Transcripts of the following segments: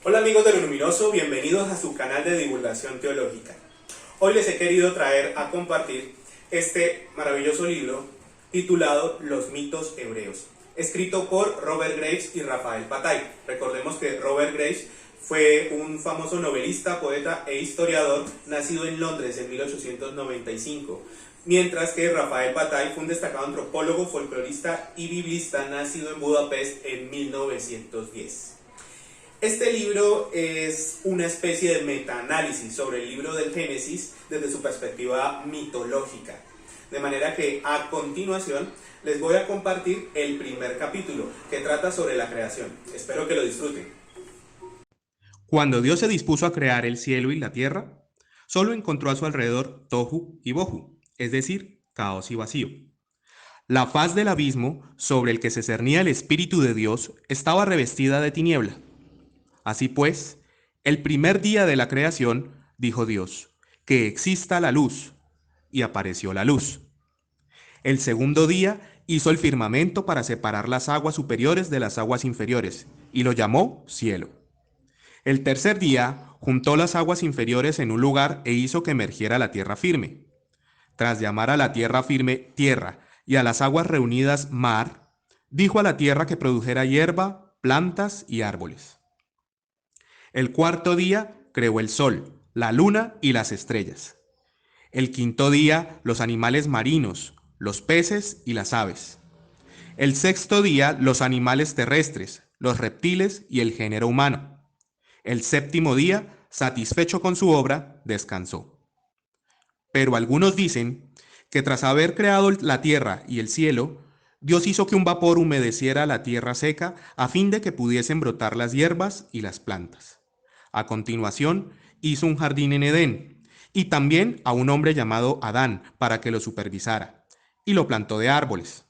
Hola amigos de lo Luminoso, bienvenidos a su canal de divulgación teológica. Hoy les he querido traer a compartir este maravilloso libro titulado Los mitos hebreos, escrito por Robert Graves y Rafael Patai. Recordemos que Robert Graves fue un famoso novelista, poeta e historiador nacido en Londres en 1895, mientras que Rafael Patai fue un destacado antropólogo, folclorista y biblista nacido en Budapest en 1910. Este libro es una especie de metaanálisis sobre el libro del Génesis desde su perspectiva mitológica. De manera que a continuación les voy a compartir el primer capítulo que trata sobre la creación. Espero que lo disfruten. Cuando Dios se dispuso a crear el cielo y la tierra, solo encontró a su alrededor tohu y bohu, es decir, caos y vacío. La faz del abismo sobre el que se cernía el Espíritu de Dios estaba revestida de tiniebla. Así pues, el primer día de la creación, dijo Dios, que exista la luz, y apareció la luz. El segundo día hizo el firmamento para separar las aguas superiores de las aguas inferiores, y lo llamó cielo. El tercer día juntó las aguas inferiores en un lugar e hizo que emergiera la tierra firme. Tras llamar a la tierra firme tierra y a las aguas reunidas mar, dijo a la tierra que produjera hierba, plantas y árboles. El cuarto día creó el sol, la luna y las estrellas. El quinto día los animales marinos, los peces y las aves. El sexto día los animales terrestres, los reptiles y el género humano. El séptimo día, satisfecho con su obra, descansó. Pero algunos dicen que tras haber creado la tierra y el cielo, Dios hizo que un vapor humedeciera la tierra seca a fin de que pudiesen brotar las hierbas y las plantas. A continuación, hizo un jardín en Edén y también a un hombre llamado Adán para que lo supervisara, y lo plantó de árboles.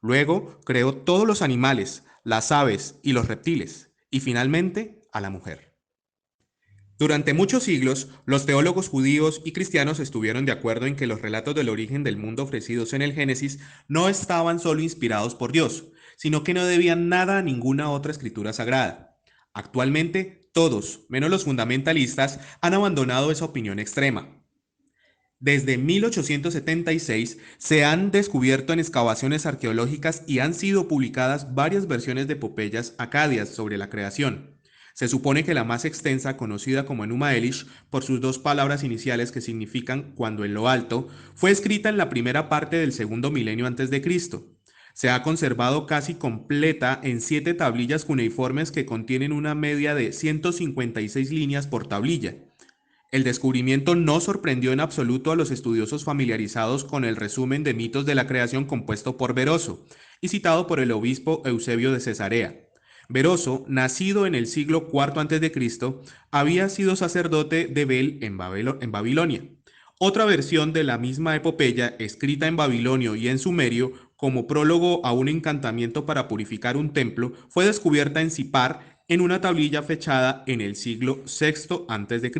Luego creó todos los animales, las aves y los reptiles, y finalmente a la mujer. Durante muchos siglos, los teólogos judíos y cristianos estuvieron de acuerdo en que los relatos del origen del mundo ofrecidos en el Génesis no estaban solo inspirados por Dios, sino que no debían nada a ninguna otra escritura sagrada. Actualmente, todos, menos los fundamentalistas, han abandonado esa opinión extrema. Desde 1876 se han descubierto en excavaciones arqueológicas y han sido publicadas varias versiones de epopeyas acadias sobre la creación. Se supone que la más extensa, conocida como Enuma Elish, por sus dos palabras iniciales que significan cuando en lo alto, fue escrita en la primera parte del segundo milenio antes de Cristo. Se ha conservado casi completa en 7 tablillas cuneiformes que contienen una media de 156 líneas por tablilla. El descubrimiento no sorprendió en absoluto a los estudiosos familiarizados con el resumen de mitos de la creación compuesto por Beroso y citado por el obispo Eusebio de Cesarea. Beroso, nacido en el siglo IV a.C., había sido sacerdote de Bel en Babilonia. Otra versión de la misma epopeya, escrita en babilonio y en sumerio, como prólogo a un encantamiento para purificar un templo, fue descubierta en Sipar en una tablilla fechada en el siglo VI a.C.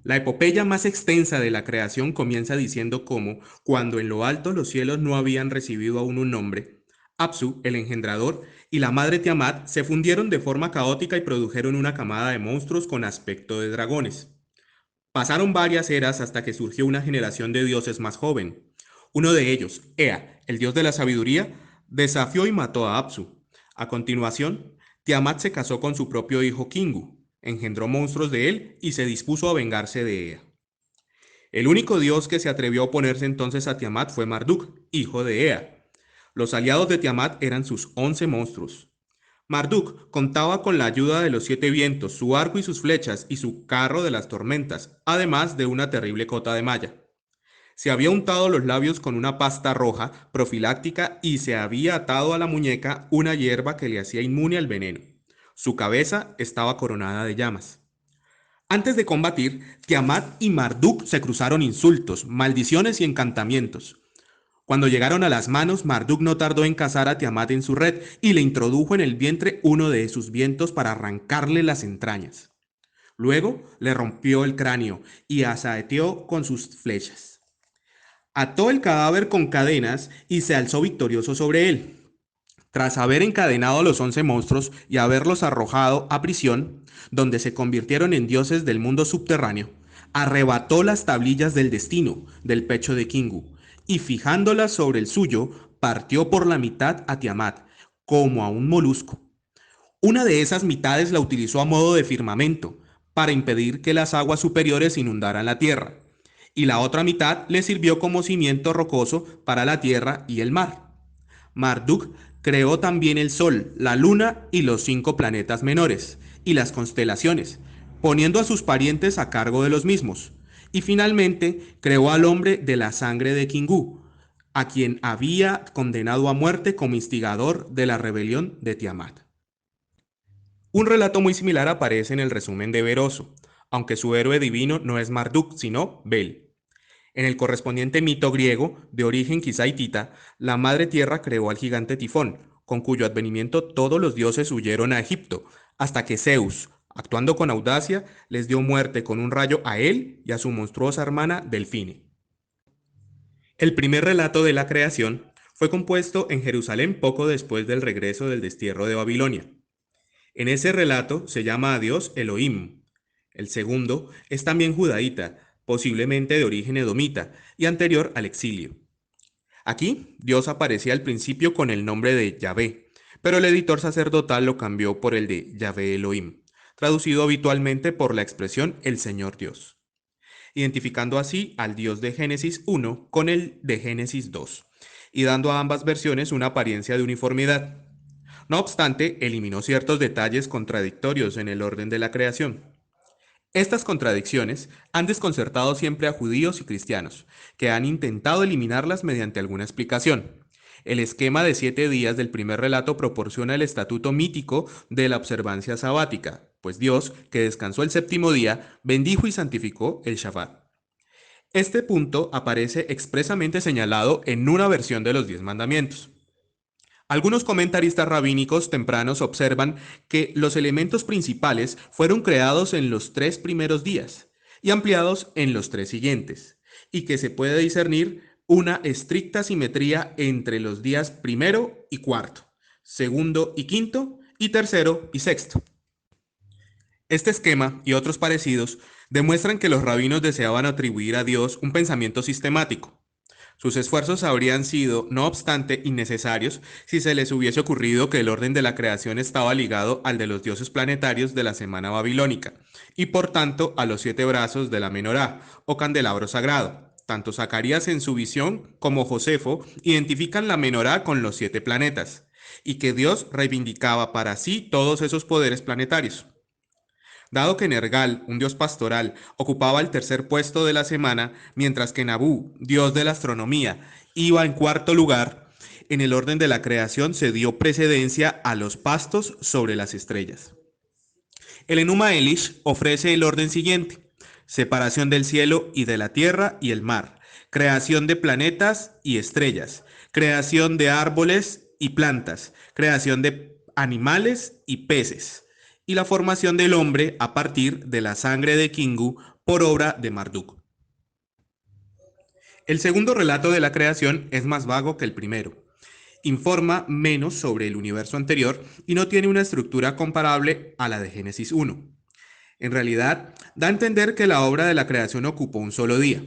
La epopeya más extensa de la creación comienza diciendo cómo, cuando en lo alto los cielos no habían recibido aún un nombre, Apsu, el engendrador, y la madre Tiamat se fundieron de forma caótica y produjeron una camada de monstruos con aspecto de dragones. Pasaron varias eras hasta que surgió una generación de dioses más joven. Uno de ellos, Ea, el dios de la sabiduría, desafió y mató a Apsu. A continuación, Tiamat se casó con su propio hijo Kingu, engendró monstruos de él y se dispuso a vengarse de Ea. El único dios que se atrevió a oponerse entonces a Tiamat fue Marduk, hijo de Ea. Los aliados de Tiamat eran sus 11 monstruos. Marduk contaba con la ayuda de los 7 vientos, su arco y sus flechas, y su carro de las tormentas, además de una terrible cota de malla. Se había untado los labios con una pasta roja profiláctica y se había atado a la muñeca una hierba que le hacía inmune al veneno. Su cabeza estaba coronada de llamas. Antes de combatir, Tiamat y Marduk se cruzaron insultos, maldiciones y encantamientos. Cuando llegaron a las manos, Marduk no tardó en cazar a Tiamat en su red y le introdujo en el vientre uno de sus vientos para arrancarle las entrañas. Luego le rompió el cráneo y asaeteó con sus flechas. Ató el cadáver con cadenas y se alzó victorioso sobre él. Tras haber encadenado a los 11 monstruos y haberlos arrojado a prisión, donde se convirtieron en dioses del mundo subterráneo, arrebató las tablillas del destino del pecho de Kingu y fijándolas sobre el suyo, partió por la mitad a Tiamat, como a un molusco. Una de esas mitades la utilizó a modo de firmamento, para impedir que las aguas superiores inundaran la tierra, y la otra mitad le sirvió como cimiento rocoso para la tierra y el mar. Marduk creó también el Sol, la Luna y los 5 planetas menores, y las constelaciones, poniendo a sus parientes a cargo de los mismos. Y finalmente creó al hombre de la sangre de Kingu, a quien había condenado a muerte como instigador de la rebelión de Tiamat. Un relato muy similar aparece en el resumen de Beroso, aunque su héroe divino no es Marduk, sino Bel. En el correspondiente mito griego, de origen quizá hitita, la madre tierra creó al gigante Tifón, con cuyo advenimiento todos los dioses huyeron a Egipto, hasta que Zeus, actuando con audacia, les dio muerte con un rayo a él y a su monstruosa hermana Delfine. El primer relato de la creación fue compuesto en Jerusalén poco después del regreso del destierro de Babilonia. En ese relato se llama a Dios Elohim. El segundo es también judaíta, posiblemente de origen edomita y anterior al exilio. Aquí, Dios aparecía al principio con el nombre de Yahvé, pero el editor sacerdotal lo cambió por el de Yahvé Elohim, traducido habitualmente por la expresión el Señor Dios, identificando así al Dios de Génesis 1 con el de Génesis 2, y dando a ambas versiones una apariencia de uniformidad. No obstante, eliminó ciertos detalles contradictorios en el orden de la creación. Estas contradicciones han desconcertado siempre a judíos y cristianos, que han intentado eliminarlas mediante alguna explicación. El esquema de 7 días del primer relato proporciona el estatuto mítico de la observancia sabática, pues Dios, que descansó el séptimo día, bendijo y santificó el Shabbat. Este punto aparece expresamente señalado en una versión de los 10 mandamientos. Algunos comentaristas rabínicos tempranos observan que los elementos principales fueron creados en los 3 primeros días y ampliados en los 3 siguientes, y que se puede discernir una estricta simetría entre los días primero y cuarto, segundo y quinto, y tercero y sexto. Este esquema y otros parecidos demuestran que los rabinos deseaban atribuir a Dios un pensamiento sistemático. Sus esfuerzos habrían sido, no obstante, innecesarios si se les hubiese ocurrido que el orden de la creación estaba ligado al de los dioses planetarios de la semana babilónica, y por tanto a los 7 brazos de la menorá, o candelabro sagrado. Tanto Zacarías en su visión como Josefo identifican la menorá con los 7 planetas, y que Dios reivindicaba para sí todos esos poderes planetarios. Dado que Nergal, un dios pastoral, ocupaba el tercer puesto de la semana, mientras que Nabú, dios de la astronomía, iba en cuarto lugar, en el orden de la creación se dio precedencia a los pastos sobre las estrellas. El Enuma Elish ofrece el orden siguiente: separación del cielo y de la tierra y el mar, creación de planetas y estrellas, creación de árboles y plantas, creación de animales y peces, y la formación del hombre a partir de la sangre de Kingu por obra de Marduk. El segundo relato de la creación es más vago que el primero. Informa menos sobre el universo anterior y no tiene una estructura comparable a la de Génesis 1. En realidad, da a entender que la obra de la creación ocupó un solo día.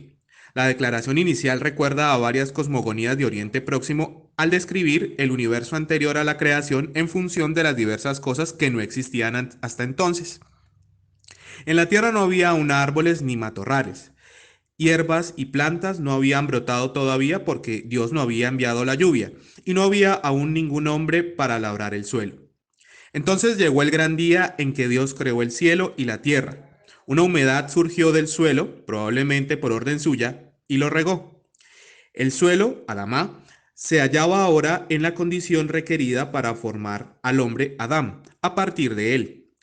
La declaración inicial recuerda a varias cosmogonías de Oriente Próximo al describir el universo anterior a la creación en función de las diversas cosas que no existían hasta entonces. En la tierra no había aún árboles ni matorrales. Hierbas y plantas no habían brotado todavía porque Dios no había enviado la lluvia, y no había aún ningún hombre para labrar el suelo. Entonces llegó el gran día en que Dios creó el cielo y la tierra. Una humedad surgió del suelo, probablemente por orden suya, y lo regó. El suelo, Adamá, se hallaba ahora en la condición requerida para formar al hombre Adán, a partir de él.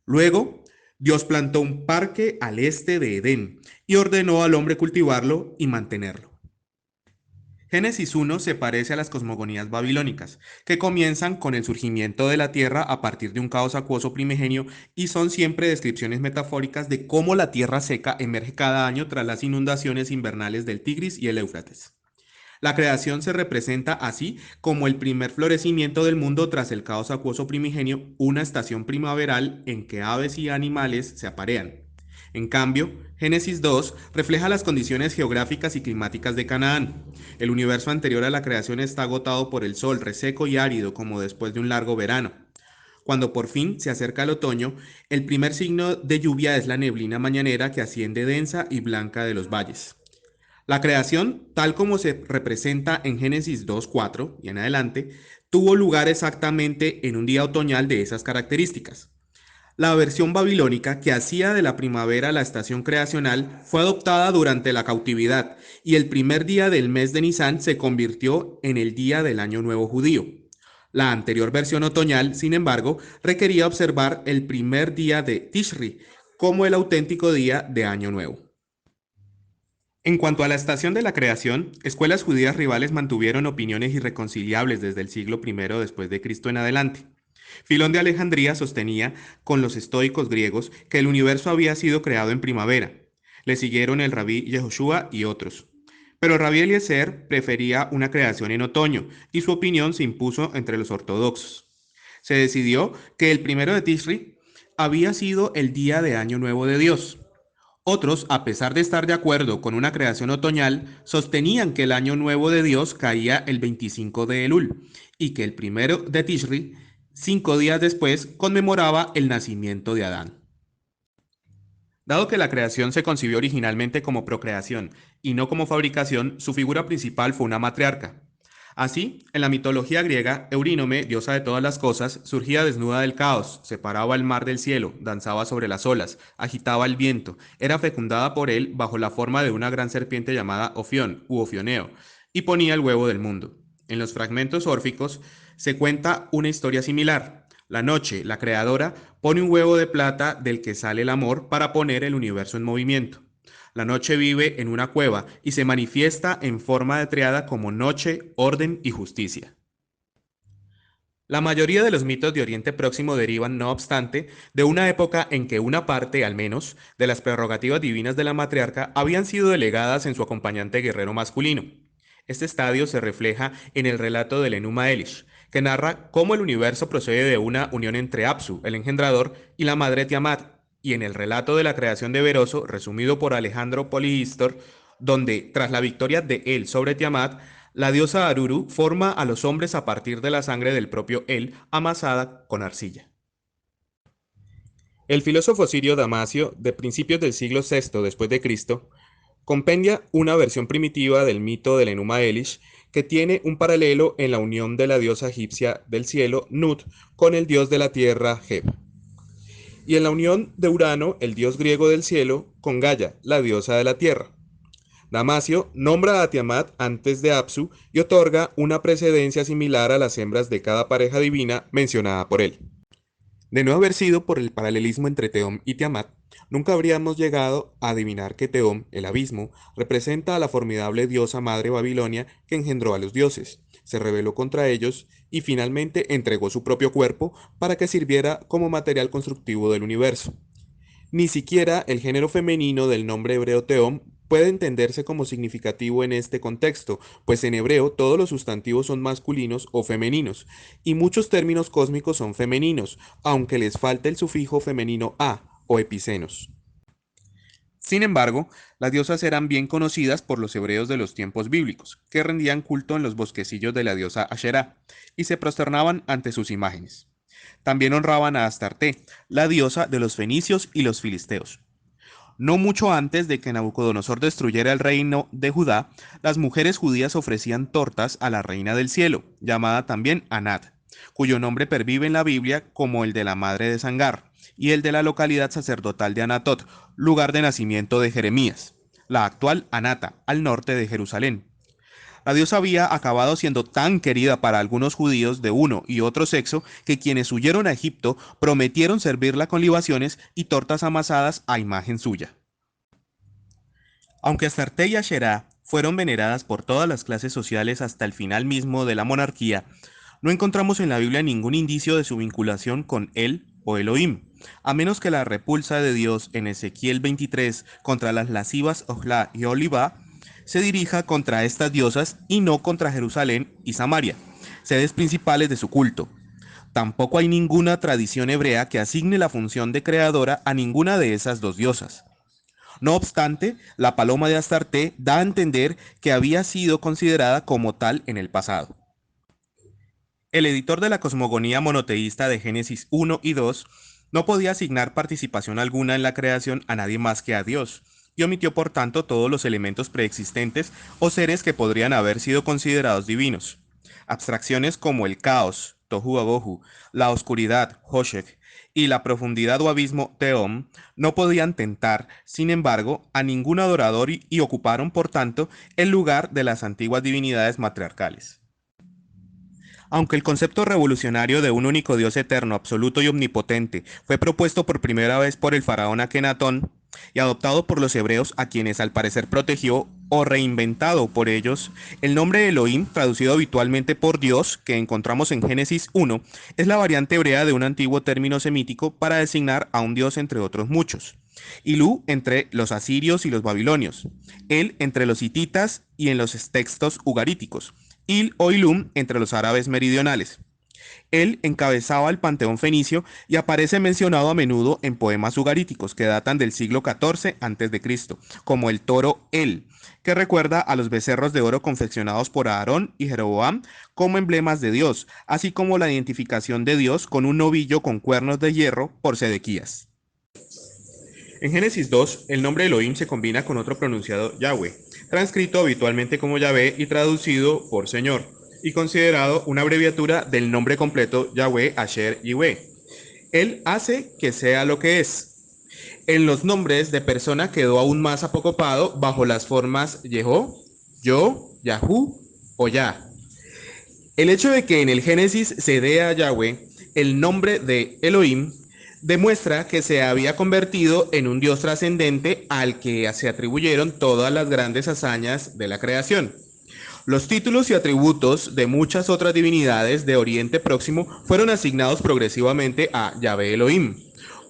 Luego, Dios plantó un parque al este de Edén y ordenó al hombre cultivarlo y mantenerlo. Génesis 1 se parece a las cosmogonías babilónicas, que comienzan con el surgimiento de la tierra a partir de un caos acuoso primigenio y son siempre descripciones metafóricas de cómo la tierra seca emerge cada año tras las inundaciones invernales del Tigris y el Éufrates. La creación se representa así como el primer florecimiento del mundo tras el caos acuoso primigenio, una estación primaveral en que aves y animales se aparean. En cambio, Génesis 2 refleja las condiciones geográficas y climáticas de Canaán. El universo anterior a la creación está agotado por el sol, reseco y árido como después de un largo verano. Cuando por fin se acerca el otoño, el primer signo de lluvia es la neblina mañanera que asciende densa y blanca de los valles. La creación, tal como se representa en Génesis 2:4 y en adelante, tuvo lugar exactamente en un día otoñal de esas características. La versión babilónica, que hacía de la primavera la estación creacional, fue adoptada durante la cautividad y el primer día del mes de Nisan se convirtió en el día del Año Nuevo judío. La anterior versión otoñal, sin embargo, requería observar el primer día de Tishri como el auténtico día de Año Nuevo. En cuanto a la estación de la creación, escuelas judías rivales mantuvieron opiniones irreconciliables desde el siglo I después de Cristo en adelante. Filón de Alejandría sostenía, con los estoicos griegos, que el universo había sido creado en primavera. Le siguieron el rabí Yehoshua y otros. Pero el rabí Eliezer prefería una creación en otoño, y su opinión se impuso entre los ortodoxos. Se decidió que el primero de Tishri había sido el día de Año Nuevo de Dios. Otros, a pesar de estar de acuerdo con una creación otoñal, sostenían que el Año Nuevo de Dios caía el 25 de Elul y que el primero de Tishri, 5 días después, conmemoraba el nacimiento de Adán. Dado que la creación se concibió originalmente como procreación y no como fabricación, su figura principal fue una matriarca. Así, en la mitología griega, Eurínome, diosa de todas las cosas, surgía desnuda del caos, separaba el mar del cielo, danzaba sobre las olas, agitaba el viento, era fecundada por él bajo la forma de una gran serpiente llamada Ofión u Ofioneo, y ponía el huevo del mundo. En los fragmentos órficos se cuenta una historia similar. La noche, la creadora, pone un huevo de plata del que sale el amor para poner el universo en movimiento. La noche vive en una cueva y se manifiesta en forma de triada como noche, orden y justicia. La mayoría de los mitos de Oriente Próximo derivan, no obstante, de una época en que una parte, al menos, de las prerrogativas divinas de la matriarca habían sido delegadas en su acompañante guerrero masculino. Este estadio se refleja en el relato del Enuma Elish, que narra cómo el universo procede de una unión entre Apsu, el engendrador, y la madre Tiamat, y en el relato de la creación de Beroso, resumido por Alejandro Polihistor, donde, tras la victoria de él sobre Tiamat, la diosa Aruru forma a los hombres a partir de la sangre del propio él, amasada con arcilla. El filósofo sirio Damasio, de principios del siglo VI después de Cristo, compendia una versión primitiva del mito del Enuma Elish que tiene un paralelo en la unión de la diosa egipcia del cielo, Nut, con el dios de la tierra, Heb, y en la unión de Urano, el dios griego del cielo, con Gaia, la diosa de la tierra. Damasio nombra a Tiamat antes de Apsu y otorga una precedencia similar a las hembras de cada pareja divina mencionada por él. De no haber sido por el paralelismo entre Tehom y Tiamat, nunca habríamos llegado a adivinar que Tehom, el abismo, representa a la formidable diosa madre Babilonia que engendró a los dioses, se rebeló contra ellos y finalmente entregó su propio cuerpo para que sirviera como material constructivo del universo. Ni siquiera el género femenino del nombre hebreo Tehom puede entenderse como significativo en este contexto, pues en hebreo todos los sustantivos son masculinos o femeninos, y muchos términos cósmicos son femeninos, aunque les falta el sufijo femenino a o epicenos. Sin embargo, las diosas eran bien conocidas por los hebreos de los tiempos bíblicos, que rendían culto en los bosquecillos de la diosa Asherá, y se prosternaban ante sus imágenes. También honraban a Astarte, la diosa de los fenicios y los filisteos. No mucho antes de que Nabucodonosor destruyera el reino de Judá, las mujeres judías ofrecían tortas a la reina del cielo, llamada también Anat, cuyo nombre pervive en la Biblia como el de la madre de Sangar, y el de la localidad sacerdotal de Anatot, lugar de nacimiento de Jeremías, la actual Anata, al norte de Jerusalén. La diosa había acabado siendo tan querida para algunos judíos de uno y otro sexo que quienes huyeron a Egipto prometieron servirla con libaciones y tortas amasadas a imagen suya. Aunque Astarte y Asherá fueron veneradas por todas las clases sociales hasta el final mismo de la monarquía, no encontramos en la Biblia ningún indicio de su vinculación con él o Elohim, a menos que la repulsa de Dios en Ezequiel 23 contra las lascivas Ojlá y Olivá se dirija contra estas diosas y no contra Jerusalén y Samaria, sedes principales de su culto. Tampoco hay ninguna tradición hebrea que asigne la función de creadora a ninguna de esas dos diosas. No obstante, la paloma de Astarte da a entender que había sido considerada como tal en el pasado. El editor de la cosmogonía monoteísta de Génesis 1 y 2 no podía asignar participación alguna en la creación a nadie más que a Dios, y omitió por tanto todos los elementos preexistentes o seres que podrían haber sido considerados divinos. Abstracciones como el caos, tohu wabohu, la oscuridad, hoshek, y la profundidad o abismo, Tehom, no podían tentar, sin embargo, a ningún adorador y ocuparon, por tanto, el lugar de las antiguas divinidades matriarcales. Aunque el concepto revolucionario de un único Dios eterno, absoluto y omnipotente fue propuesto por primera vez por el faraón Akenatón y adoptado por los hebreos, a quienes al parecer protegió o reinventado por ellos, el nombre Elohim, traducido habitualmente por Dios, que encontramos en Génesis 1, es la variante hebrea de un antiguo término semítico para designar a un dios entre otros muchos. Ilú entre los asirios y los babilonios, El entre los hititas y en los textos ugaríticos, Il o Ilum entre los árabes meridionales. Él encabezaba el panteón fenicio y aparece mencionado a menudo en poemas ugaríticos que datan del siglo XIV a.C., como el toro El, que recuerda a los becerros de oro confeccionados por Aarón y Jeroboam como emblemas de Dios, así como la identificación de Dios con un novillo con cuernos de hierro por Sedequías. En Génesis 2, el nombre Elohim se combina con otro pronunciado Yahweh, transcrito habitualmente como Yahvé y traducido por Señor, y considerado una abreviatura del nombre completo Yahweh Asher Yahweh. Él hace que sea lo que es. En los nombres de persona quedó aún más apocopado bajo las formas Yehó, Yo, Yahú o Yah. El hecho de que en el Génesis se dé a Yahweh el nombre de Elohim demuestra que se había convertido en un Dios trascendente al que se atribuyeron todas las grandes hazañas de la creación. Los títulos y atributos de muchas otras divinidades de Oriente Próximo fueron asignados progresivamente a Yahvé Elohim.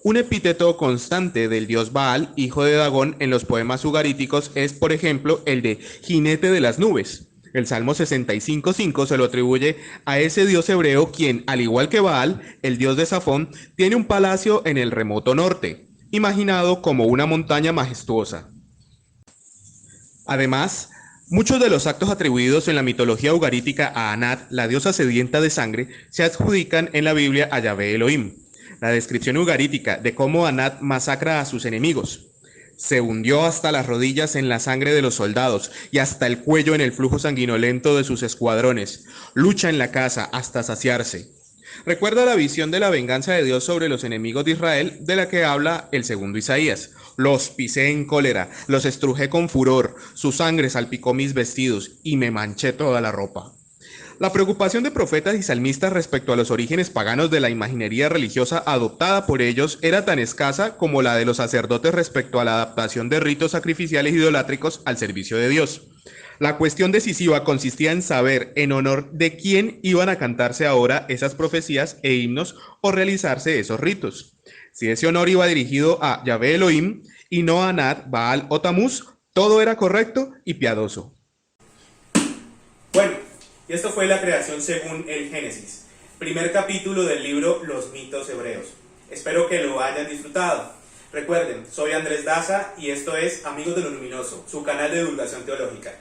Un epíteto constante del dios Baal, hijo de Dagón, en los poemas ugaríticos es, por ejemplo, el de jinete de las nubes. El Salmo 65:5 se lo atribuye a ese dios hebreo quien, al igual que Baal, el dios de Safón, tiene un palacio en el remoto norte, imaginado como una montaña majestuosa. Además, muchos de los actos atribuidos en la mitología ugarítica a Anat, la diosa sedienta de sangre, se adjudican en la Biblia a Yahvé Elohim. La descripción ugarítica de cómo Anat masacra a sus enemigos. Se hundió hasta las rodillas en la sangre de los soldados y hasta el cuello en el flujo sanguinolento de sus escuadrones. Lucha en la casa hasta saciarse. Recuerda la visión de la venganza de Dios sobre los enemigos de Israel, de la que habla el segundo Isaías. Los pisé en cólera, los estrujé con furor, su sangre salpicó mis vestidos y me manché toda la ropa. La preocupación de profetas y salmistas respecto a los orígenes paganos de la imaginería religiosa adoptada por ellos era tan escasa como la de los sacerdotes respecto a la adaptación de ritos sacrificiales idolátricos al servicio de Dios. La cuestión decisiva consistía en saber en honor de quién iban a cantarse ahora esas profecías e himnos o realizarse esos ritos. Si ese honor iba dirigido a Yahvé Elohim y no a Anat, Baal o Tamuz, todo era correcto y piadoso. Bueno, y esto fue la creación según el Génesis, primer capítulo del libro Los mitos hebreos. Espero que lo hayan disfrutado. Recuerden, soy Andrés Daza y esto es Amigos de lo Luminoso, su canal de divulgación teológica.